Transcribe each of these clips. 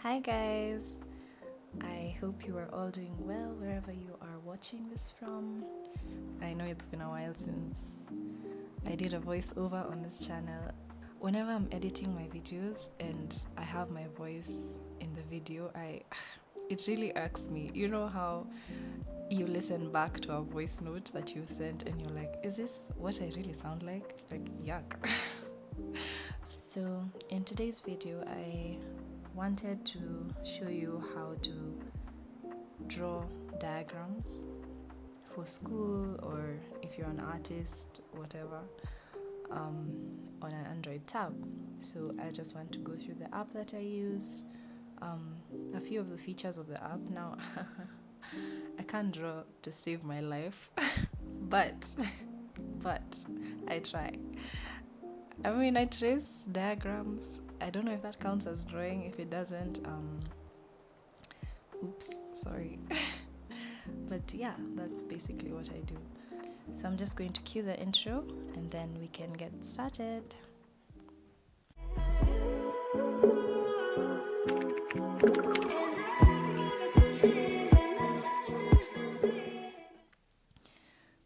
Hi guys, I hope you are all doing well wherever you are watching this from. I know it's been a while since I did a voiceover on this channel. Whenever I'm editing my videos and I have my voice in the video, it really irks me. You know how you listen back to a voice note that you sent and you're like, is this what I really sound like? Like, yuck. So in today's video, I wanted to show you how to draw diagrams for school, or if you're an artist, whatever, on an Android tab. So I just want to go through the app that I use, a few of the features of the app. Now I can't draw to save my life, but I try. I mean, I trace diagrams. I don't know if that counts as drawing. If it doesn't, oops, sorry. But yeah, that's basically what I do. So I'm just going to cue the intro and then we can get started.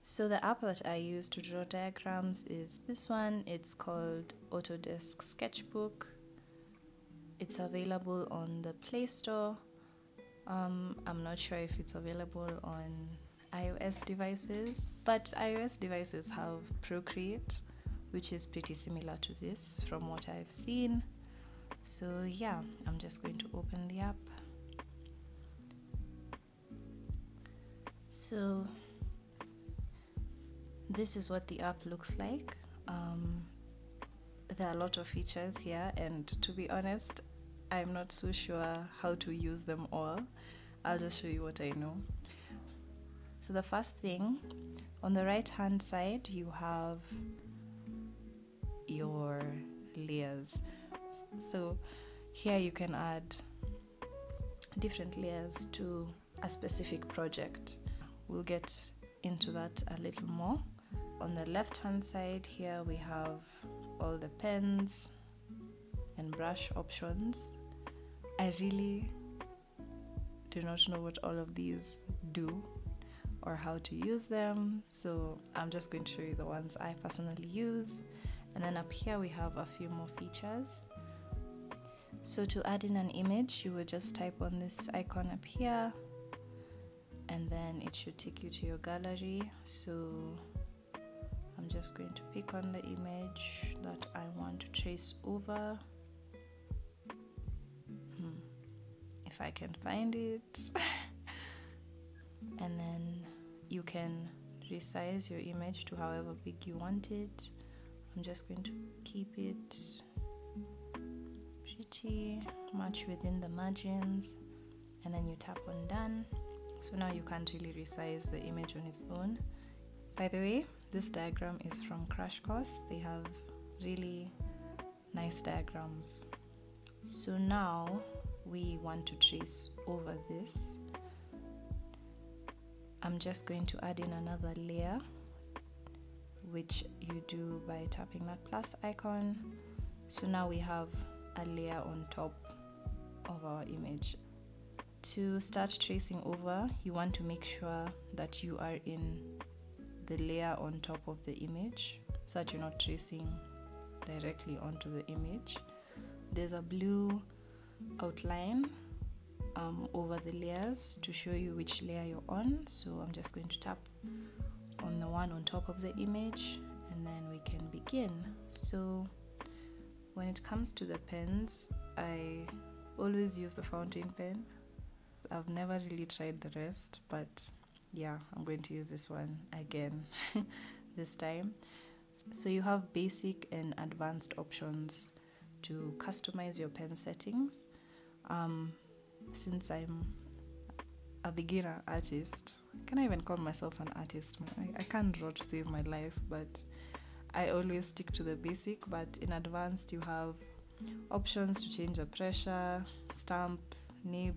So the app that I use to draw diagrams is this one. It's called Autodesk Sketchbook. It's available on the Play Store. I'm not sure if it's available on iOS devices, but iOS devices have Procreate, which is pretty similar to this from what I've seen. So yeah, I'm just going to open the app. So this is what the app looks like. There are a lot of features here, and to be honest, I'm not so sure how to use them all. I'll just show you what I know. So the first thing, on the right hand side, you have your layers. So here you can add different layers to a specific project. We'll get into that a little more. On the left hand side here we have all the pens and brush options. I really do not know what all of these do or how to use them, so I'm just going to show you the ones I personally use. And then up here we have a few more features. So to add in an image, you would just type on this icon up here and then it should take you to your gallery. So I'm just going to pick on the image that I want to trace over. If I can find it. And then you can resize your image to however big you want it. I'm just going to keep it pretty much within the margins, and then you tap on done. So now you can't really resize the image on its own. By the way, this diagram is from Crash Course. They have really nice diagrams. So now we want to trace over this. I'm just going to add in another layer, which you do by tapping that plus icon. So now we have a layer on top of our image. To start tracing over, you want to make sure that you are in the layer on top of the image so that you're not tracing directly onto the image. There's a blue outline over the layers to show you which layer you're on. So I'm just going to tap on the one on top of the image and then we can begin. So when it comes to the pens, I always use the fountain pen. I've never really tried the rest, but yeah, I'm going to use this one again this time. So you have basic and advanced options to customize your pen settings. Since I'm a beginner artist, can I even call myself an artist? I can't draw to save my life, but I always stick to the basic. But in advanced, you have options to change the pressure, stamp, nib,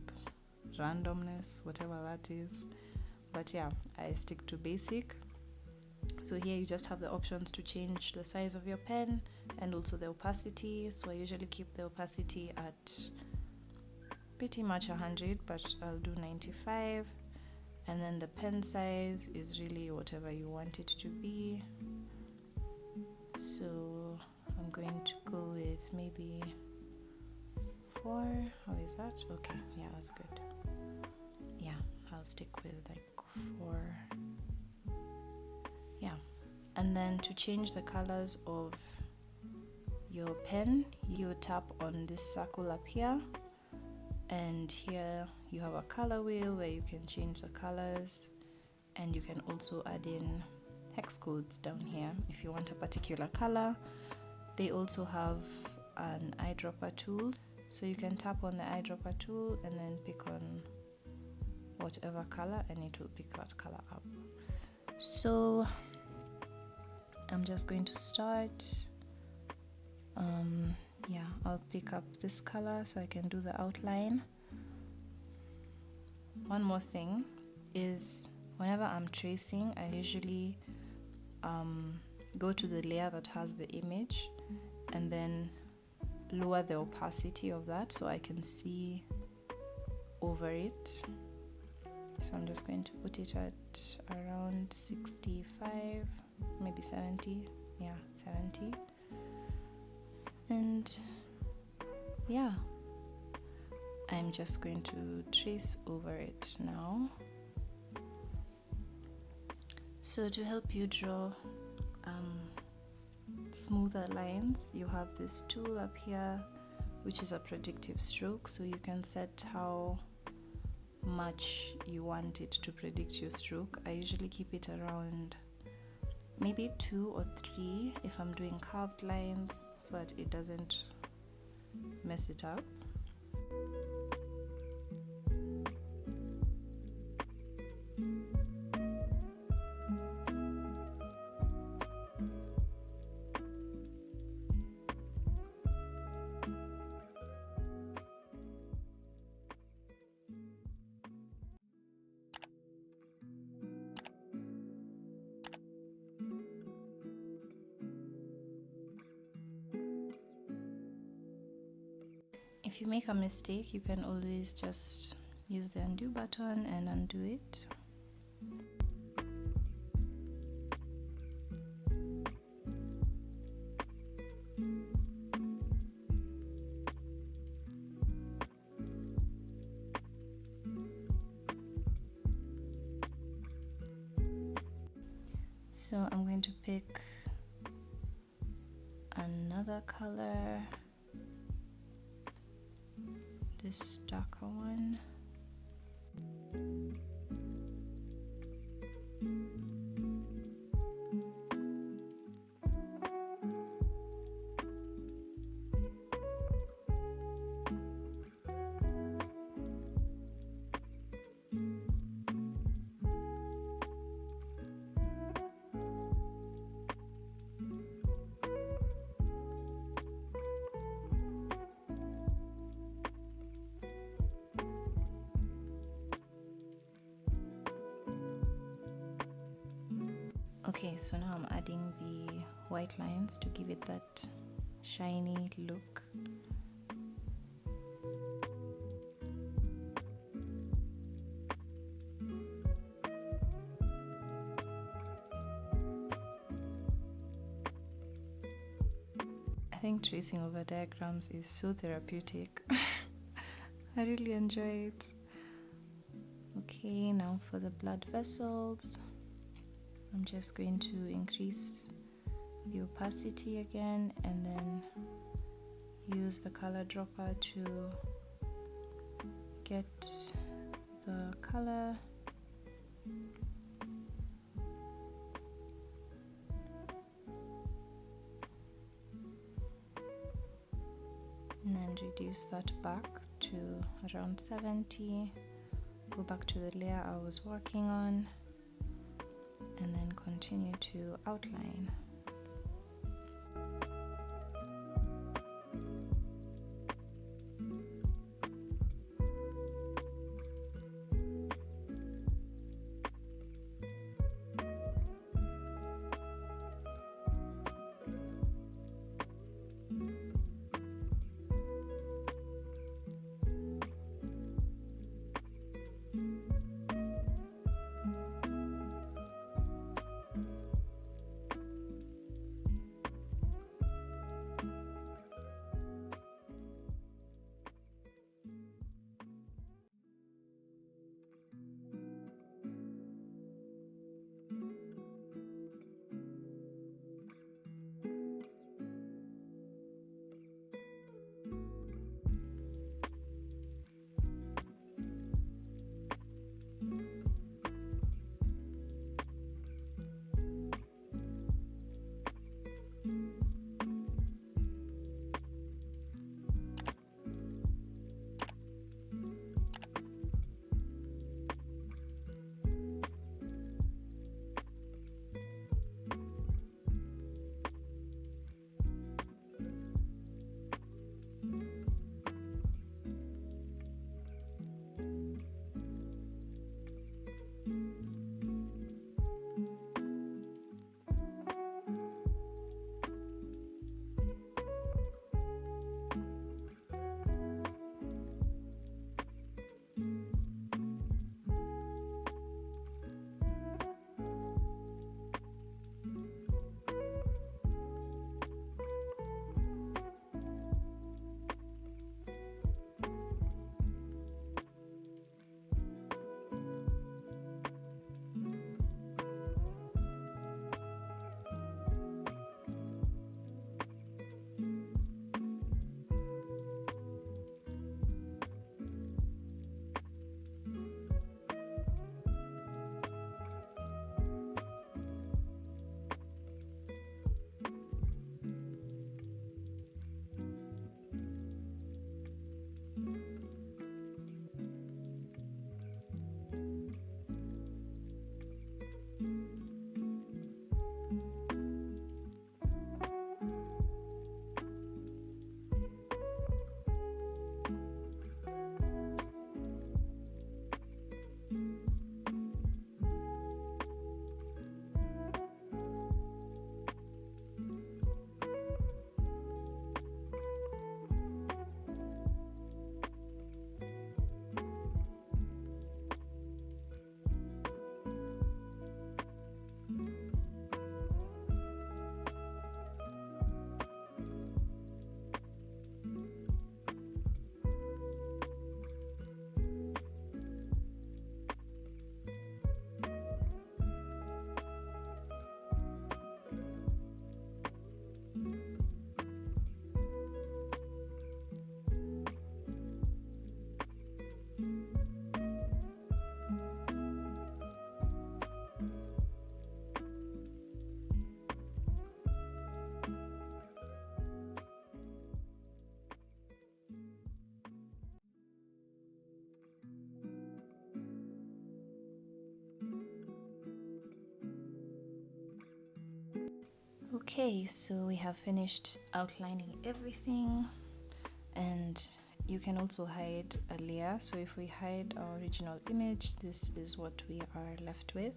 randomness, whatever that is. But yeah, I stick to basic. So here you just have the options to change the size of your pen and also the opacity. So I usually keep the opacity at pretty much 100, but I'll do 95. And then the pen size is really whatever you want it to be. So I'm going to go with maybe 4. How is that? Okay, yeah, that's good. Yeah, I'll stick with like 4. Yeah. And then to change the colors of your pen, you tap on this circle up here, and here you have a color wheel where you can change the colors, and you can also add in hex codes down here if you want a particular color. They also have an eyedropper tool, so you can tap on the eyedropper tool and then pick on whatever color and it will pick that color up. So I'm just going to start. Yeah, I'll pick up this color so I can do the outline. One more thing is, whenever I'm tracing, I usually go to the layer that has the image and then lower the opacity of that so I can see over it. So I'm just going to put it at around 65, maybe 70. Yeah, 70. And yeah, I'm just going to trace over it now. So to help you draw smoother lines, you have this tool up here which is a predictive stroke, so you can set how much you want it to predict your stroke. I usually keep it around maybe 2 or 3 if I'm doing curved lines, so that it doesn't mess it up. If you make a mistake, you can always just use the undo button and undo it. So I'm going to pick another color, this darker one. Okay, so now I'm adding the white lines to give it that shiny look. I think tracing over diagrams is so therapeutic. I really enjoy it. Okay, now for the blood vessels, I'm just going to increase the opacity again and then use the color dropper to get the color. And then reduce that back to around 70. Go back to the layer I was working on and then continue to outline. Okay, so we have finished outlining everything, and you can also hide a layer. So if we hide our original image, this is what we are left with.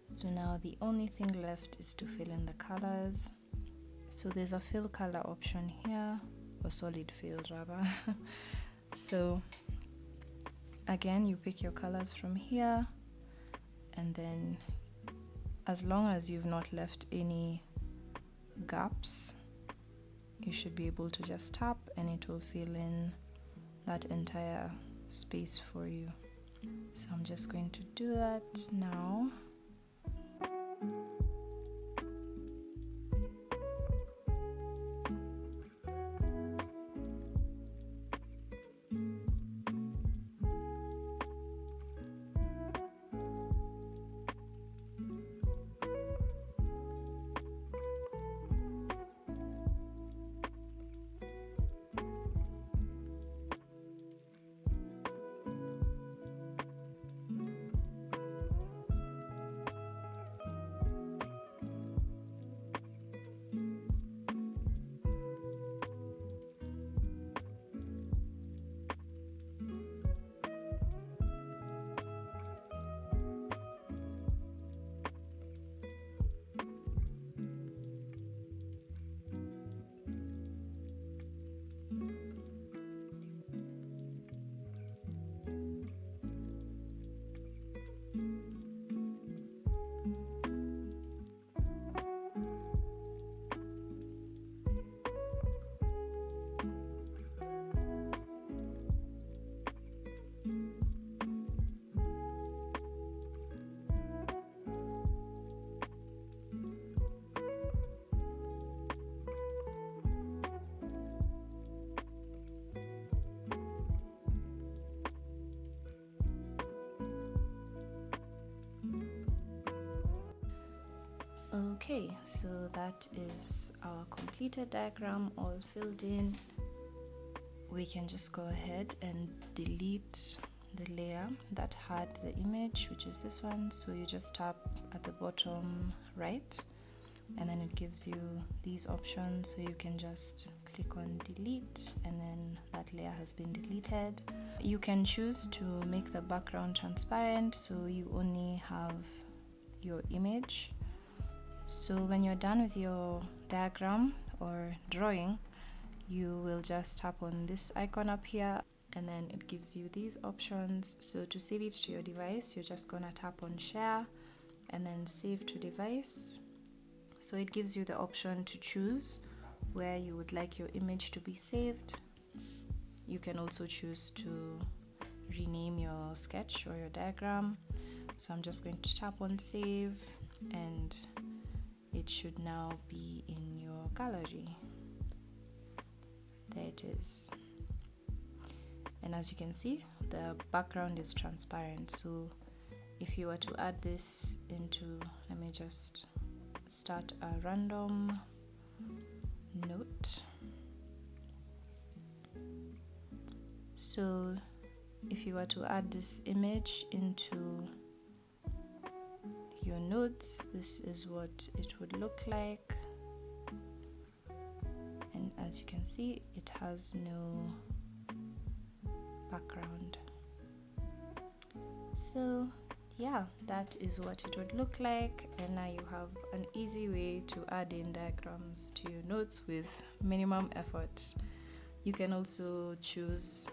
So now the only thing left is to fill in the colors. So there's a fill color option here, or solid fill rather. So again, you pick your colors from here, and then as long as you've not left any gaps, you should be able to just tap and it will fill in that entire space for you. So I'm just going to do that now. Okay, so that is our completed diagram all filled in. We can just go ahead and delete the layer that had the image, which is this one. So you just tap at the bottom right, and then it gives you these options. So you can just click on delete, and then that layer has been deleted. You can choose to make the background transparent, so you only have your image. So when you're done with your diagram or drawing, you will just tap on this icon up here, and then it gives you these options. So to save it to your device, you're just gonna tap on share and then save to device. So it gives you the option to choose where you would like your image to be saved. You can also choose to rename your sketch or your diagram. So I'm just going to tap on save, and it should now be in your gallery. There it is. And as you can see, the background is transparent. So if you were to add this into, let me just start a random note. So if you were to add this image into your notes, this is what it would look like. And as you can see, it has no background. So yeah, that is what it would look like, and now you have an easy way to add in diagrams to your notes with minimum effort. You can also choose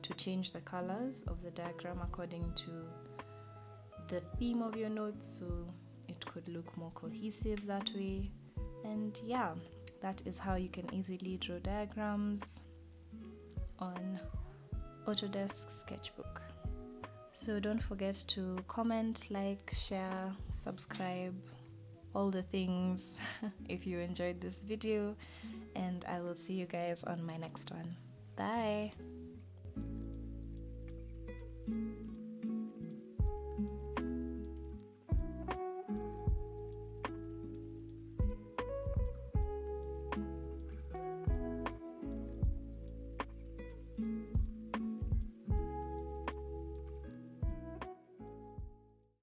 to change the colors of the diagram according to the theme of your notes, so it could look more cohesive that way. And yeah, that is how you can easily draw diagrams on Autodesk Sketchbook. So don't forget to comment, like, share, subscribe, all the things if you enjoyed this video, and I will see you guys on my next one. Bye.